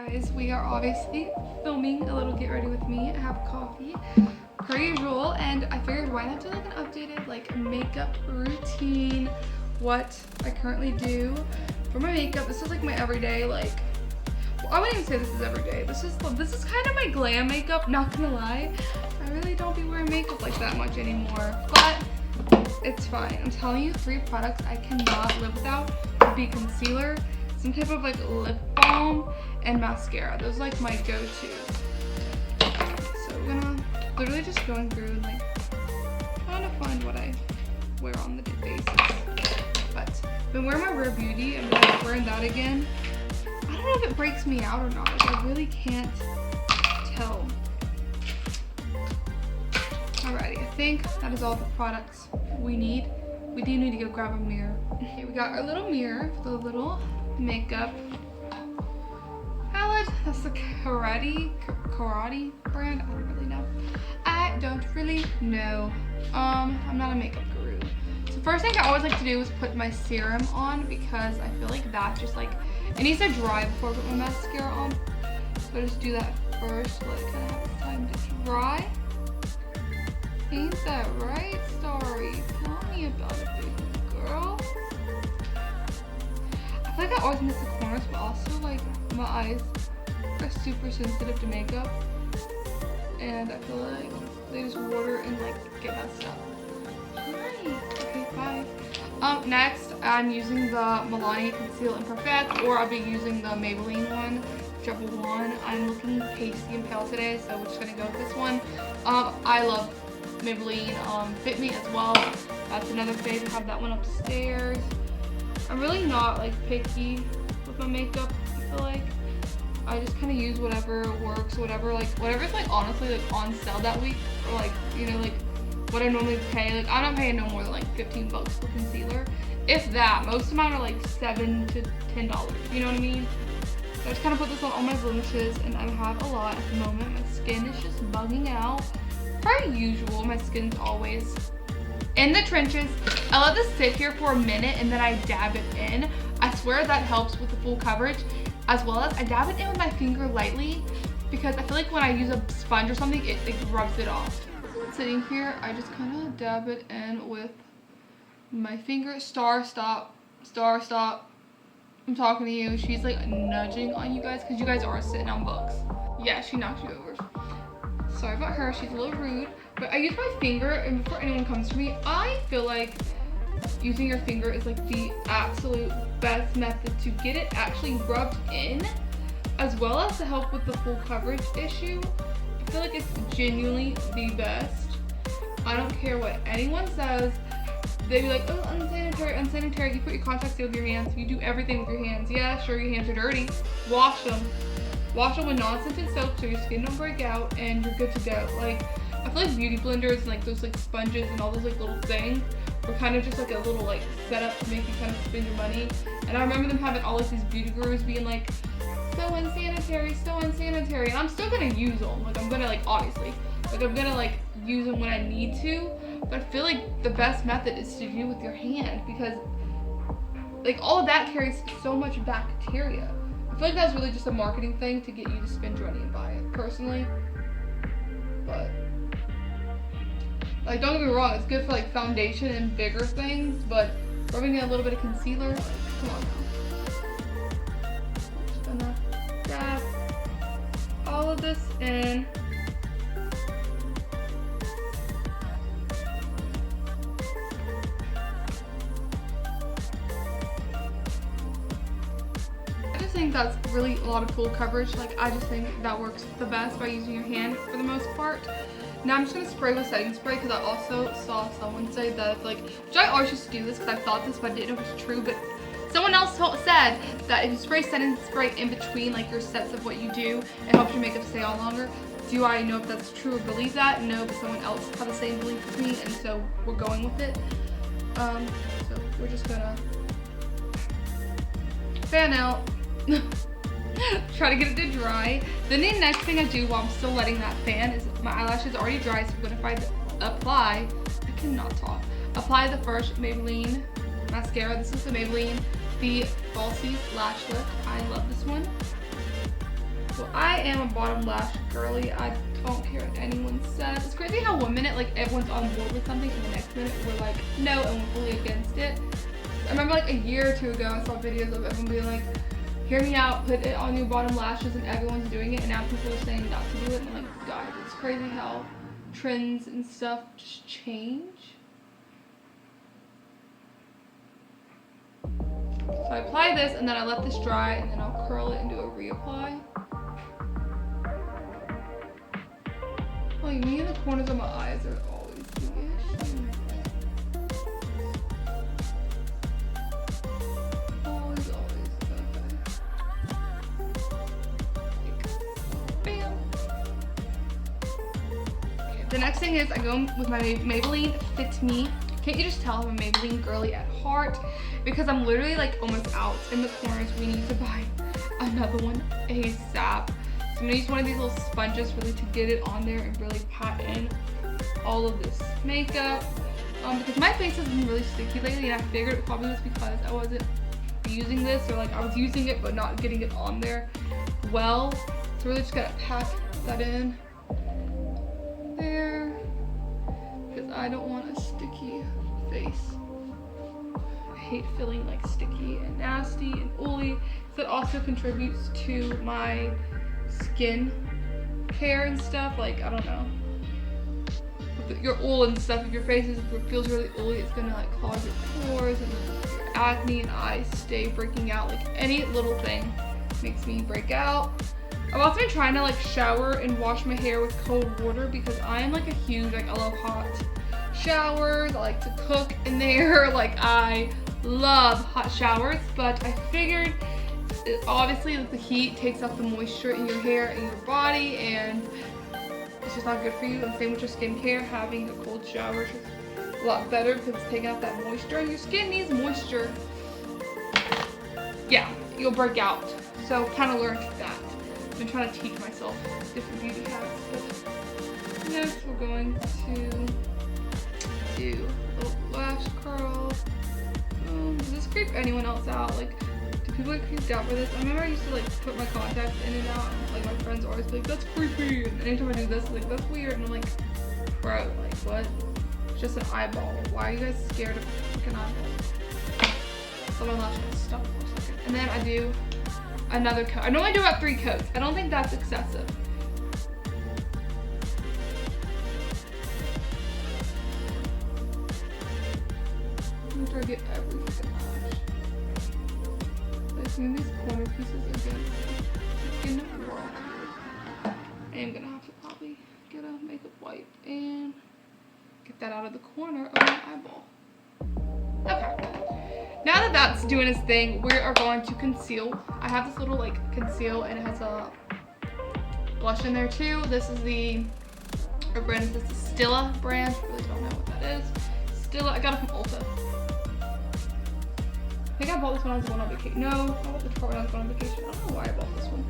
guys, we are obviously filming a little get ready with me. I have coffee per usual, and I figured why not do like an updated like makeup routine, what I currently do for my makeup. This is like my everyday, like, well, I wouldn't even say this is everyday. This is kind of my glam makeup, not gonna lie. I really don't be wearing makeup like that much anymore, but it's fine. I'm telling you, 3 products I cannot live without would be concealer, some type of like lip balm, and mascara. Those are like my go-tos. So we're gonna literally just going through and like trying to find what I wear on the basis. But I've been wearing my Rare Beauty. I'm gonna be wearing that again. I don't know if it breaks me out or not. Like, I really can't tell. Alrighty, I think that is all the products we need. We do need to go grab a mirror. Okay, we got our little mirror for the little makeup palette. That's the karate brand. I don't really know. I'm not a makeup guru. So first thing I always like to do is put my serum on, because I feel like that just like, it needs to dry before I put my mascara on. So I just do that first, so like kind of have time to dry. Ain't that right, Starry? Tell me about it, baby girl. I feel like I always miss the corners, but also like my eyes are super sensitive to makeup, and I feel like they just water and like get messed up. Hi. Okay, bye. Next I'm using the Milani Conceal and Perfect, or I'll be using the Maybelline one, whichever one. I'm looking pasty and pale today, so we're just gonna go with this one. I love Maybelline Fit Me as well. That's another favorite. I have that one upstairs. I'm really not like picky with my makeup. I feel like I just kind of use whatever works, whatever's like honestly like on sale that week, or like, you know, like what I normally pay. Like I'm not paying no more than like $15 for concealer, if that. Most of mine are like $7 to $10. You know what I mean? So I just kind of put this on all my blemishes, and I have a lot at the moment. My skin is just bugging out. Per usual, my skin's always in the trenches. I let this sit here for a minute and then I dab it in. I swear that helps with the full coverage, as well as I dab it in with my finger lightly, because I feel like when I use a sponge or something, it like rubs it off. Sitting here, I just kind of dab it in with my finger. Star, stop. Star, stop. I'm talking to you. She's like nudging on you guys because you guys are sitting on books. Yeah, she knocked you over. Sorry about her, she's a little rude. But I use my finger, and before anyone comes to me, I feel like using your finger is like the absolute best method to get it actually rubbed in, as well as to help with the full coverage issue. I feel like it's genuinely the best. I don't care what anyone says. They be like, oh, unsanitary, unsanitary. You put your contacts in with your hands. You do everything with your hands. Yeah, sure, your hands are dirty. Wash them. Wash them with non-scented soap so your skin don't break out, and you're good to go. Like, I feel like beauty blenders and like those like sponges and all those like little things were kind of just like a little like setup to make you kind of spend your money. And I remember them having all like these beauty gurus being like, so unsanitary, so unsanitary. And I'm still gonna use them. Like, I'm gonna like, obviously, like I'm gonna like use them when I need to. But I feel like the best method is to do with your hand, because like all of that carries so much bacteria. I feel like that's really just a marketing thing to get you to spend your money and buy it, personally. But like, don't get me wrong, it's good for like foundation and bigger things, but rubbing in a little bit of concealer, like, come on now. Just gonna dab all of this in. I think that's really a lot of full coverage. Like, I just think that works the best by using your hand for the most part. Now I'm just gonna spray with setting spray, because I also saw someone say that it's like, which I always used to do this because I thought this, but I didn't know if it was true, but someone else said that if you spray setting spray in between like your sets of what you do, it helps your makeup stay on longer. Do I know if that's true or believe that? No, but someone else had the same belief as me, and so we're going with it. So we're just gonna fan out. Try to get it to dry. Then the next thing I do while I'm still letting that fan is, my eyelashes are already dry, so I'm gonna apply the first Maybelline mascara. This is the Maybelline, the Falsies Lash Lift. I love this one. So I am a bottom lash girly. I don't care what anyone says. It's crazy how 1 minute, like, everyone's on board with something, and the next minute we're like, no, and we're fully against it. I remember like a year or two ago, I saw videos of everyone being like, hear me out, put it on your bottom lashes, and everyone's doing it, and now people are saying not to do it, and I'm like, guys, it's crazy how trends and stuff just change. So I apply this, and then I let this dry, and then I'll curl it and do a reapply. Oh, me in the corners of my eyes are always the issue. Always, okay. Bam. Okay, the next thing is I go with my Maybelline Fit Me. Can't you just tell I'm a Maybelline girly at heart? Because I'm literally like almost out in the corners. We need to buy another one ASAP. So I'm gonna use one of these little sponges really to get it on there and really pat in all of this makeup. Because my face has been really sticky lately, and I figured it probably was because I wasn't using this, or like I was using it but not getting it on there well. So really just gotta pack that in there, because I don't want a sticky face. I hate feeling like sticky and nasty and oily. So it also contributes to my skin care and stuff. Like, I don't know, with your oil and stuff, if your face feels really oily, it's gonna like clog your pores, and your acne and eyes stay breaking out. Like any little thing makes me break out. I've also been trying to like shower and wash my hair with cold water, because I am like a huge, like, I love hot showers. I like to cook in there. Like, I love hot showers, but I figured obviously the heat takes up the moisture in your hair and your body, and it's just not good for you. And same with your skincare. Having a cold shower is just a lot better, because it's taking out that moisture, and your skin needs moisture. Yeah, you'll break out. So kind of learned that. I've been trying to teach myself different beauty habits. But next we're going to do a little lash curl. Does this creep anyone else out? Like, do people get creeped out by this? I remember I used to like put my contacts in and out, and like my friends always be like, that's creepy. And anytime I do this, like, that's weird. And I'm like, bro, like, what? It's just an eyeball. Why are you guys scared of a freaking eyeball? So my lash gonna stop for a second. And then I do another coat. I normally do about 3 coats. I don't think that's excessive. I'm trying to get every freaking lash. I assume these corner pieces are good. In the world. I am gonna have to probably get a makeup wipe and get that out of the corner of my eyeball. Okay. Now that that's doing its thing, we are going to conceal. I have this little like conceal, and it has a blush in there too. This is the brand. This is the Stila brand. I really don't know what that is. Stila. I got it from Ulta. I think I bought this when I was going on vacation. No, I bought this when I was going on vacation. I don't know why I bought this one.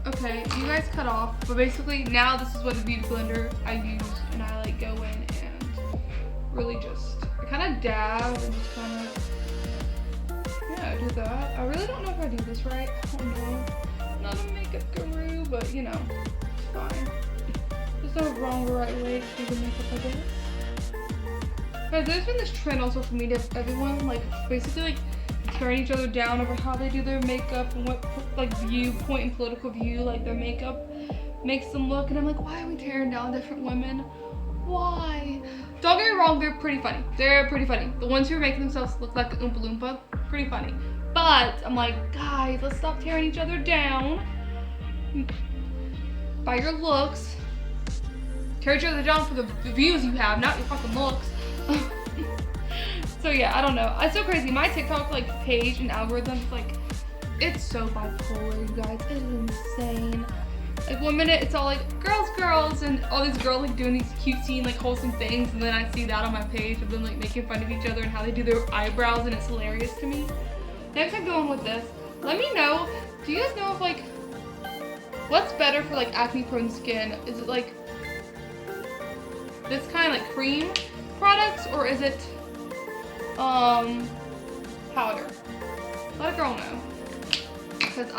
Okay, you guys cut off, but basically now this is what the beauty blender I use, and I like go in and really just kind of dab and just kind of, yeah, do that. I really don't know if I do this right. I don't know. I'm not a makeup guru, but you know, it's fine. There's no wrong or right way to do the makeup, I guess. Guys, there's been this trend on social media of everyone like basically like tearing each other down over how they do their makeup and what like viewpoint and political view like their makeup makes them look, and I'm like, why are we tearing down different women? Why? Don't get me wrong, they're pretty funny. They're pretty funny. The ones who are making themselves look like an Oompa Loompa, pretty funny. But I'm like, guys, let's stop tearing each other down by your looks. Tear each other down for the views you have, not your fucking looks. So yeah, I don't know. It's so crazy. My TikTok like page and algorithms, like, it's so bipolar, you guys. It is insane. Like 1 minute it's all like girls, and all these girls like doing these cutesy and like wholesome things, and then I see that on my page of them like making fun of each other and how they do their eyebrows, and it's hilarious to me. Next I'm going with this. Let me know, do you guys know if like what's better for like acne prone skin? Is it like this kind of like cream products, or is it powder? Let a girl know. because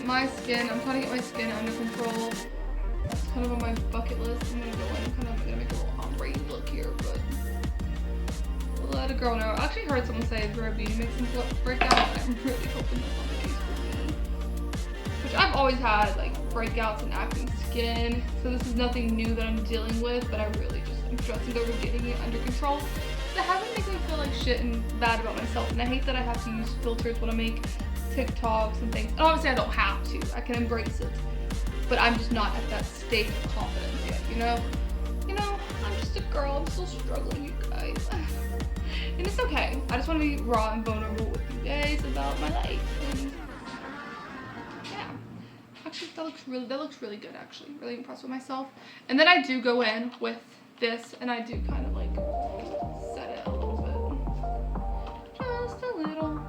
my skin, I'm trying to get my skin under control. It's kind of on my bucket list. I'm gonna go in and I'm gonna make a little ombre look here, but we'll let a girl know. I actually heard someone say rare beauty makes them breakouts. I'm really hoping that's not the case for me. Which I've always had like breakouts and acne skin, so this is nothing new that I'm dealing with, but I really just am stressing over getting it under control. That hasn't made me feel like shit and bad about myself, and I hate that I have to use filters when I make TikToks and things. And obviously I don't have to, I can embrace it, but I'm just not at that state of confidence yet, you know, I'm just a girl, I'm still struggling, you guys. And it's okay, I just want to be raw and vulnerable with you guys about my life. And yeah, actually that looks really good, actually. Really impressed with myself. And then I do go in with this and I do kind of like set it a little bit, just a little.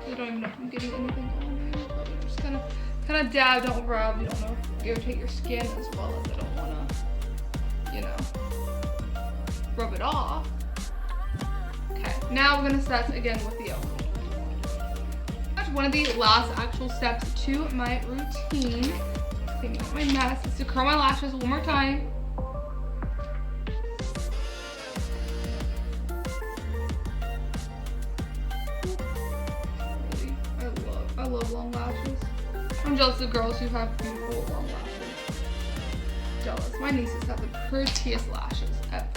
I don't even know if I'm getting anything on there, but you just kind of dab, don't rub. You don't know if you irritate your skin as well as I don't want to, you know, rub it off. Okay, now we're gonna set again with the elbow. That's one of the last actual steps to my routine. Cleaning up my mess is to curl my lashes one more time. I love long lashes. I'm jealous of girls who have beautiful long lashes. Jealous. My nieces have the prettiest lashes ever.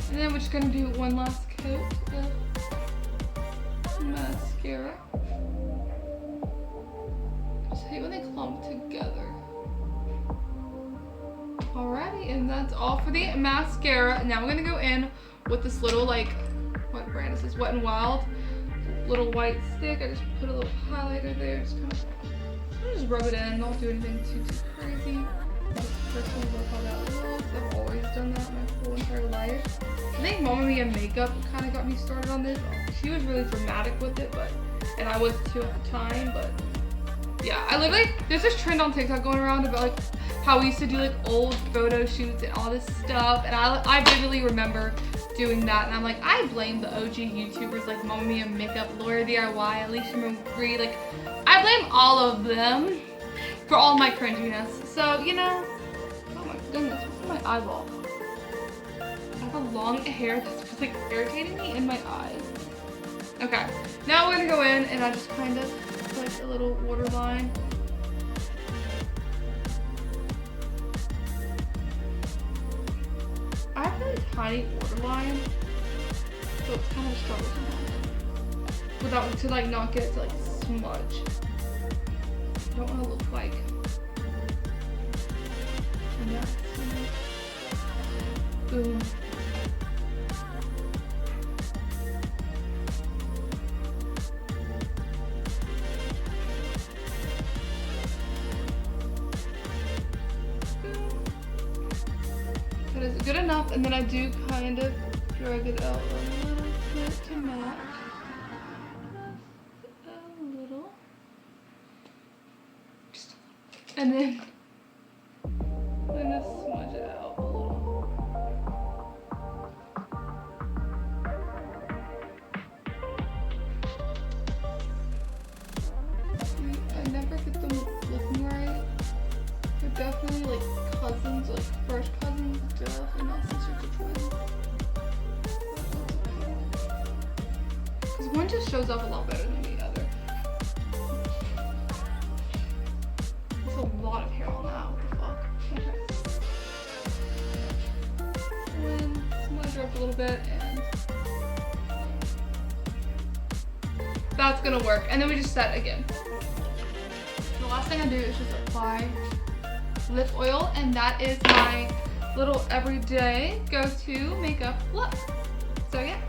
And then we're just gonna do one last coat of mascara. I just hate when they clump together. Alrighty, and that's all for the mascara. Now we're gonna go in with this little, like, what brand is this? Wet n Wild. Little white stick. I just put a little highlighter there. Just kind of just rub it in. Don't do anything too crazy. Just personally love how that looks. I've always done that my whole entire life. I think Mama Mia makeup kind of got me started on this. She was really dramatic with it, and I was too at the time. But yeah, I literally, there's this trend on TikTok going around about like how we used to do like old photo shoots and all this stuff, and I vividly remember doing that, and I'm like, I blame the OG YouTubers like Mama Mia Makeup, Laura DIY, Alicia Marie, like, I blame all of them for all my cringiness. So, you know, oh my goodness, what's in my eyeball? I have a long hair that's like irritating me in my eyes. Okay, now we're gonna go in and I just kind of put like a little waterline. I have a really tiny waterline, so it's kind of a struggle sometimes. Without to like not get it to like smudge. I don't want to look like a mess, you know? Boom. That is good enough, and then I do kind of drag it out a little bit to match. A little. Just a little. And then I'm gonna smudge it out a little. I never get them looking right. They're definitely like cousins, like first cousins, definitely not sisters or twins. Because one just shows up a lot better than the other. There's a lot of hair on that, what the fuck? Okay. And smudge her up a little bit, and that's gonna work. And then we just set again. The last thing I do is just apply lip oil, and that is my little everyday go-to makeup look. So yeah.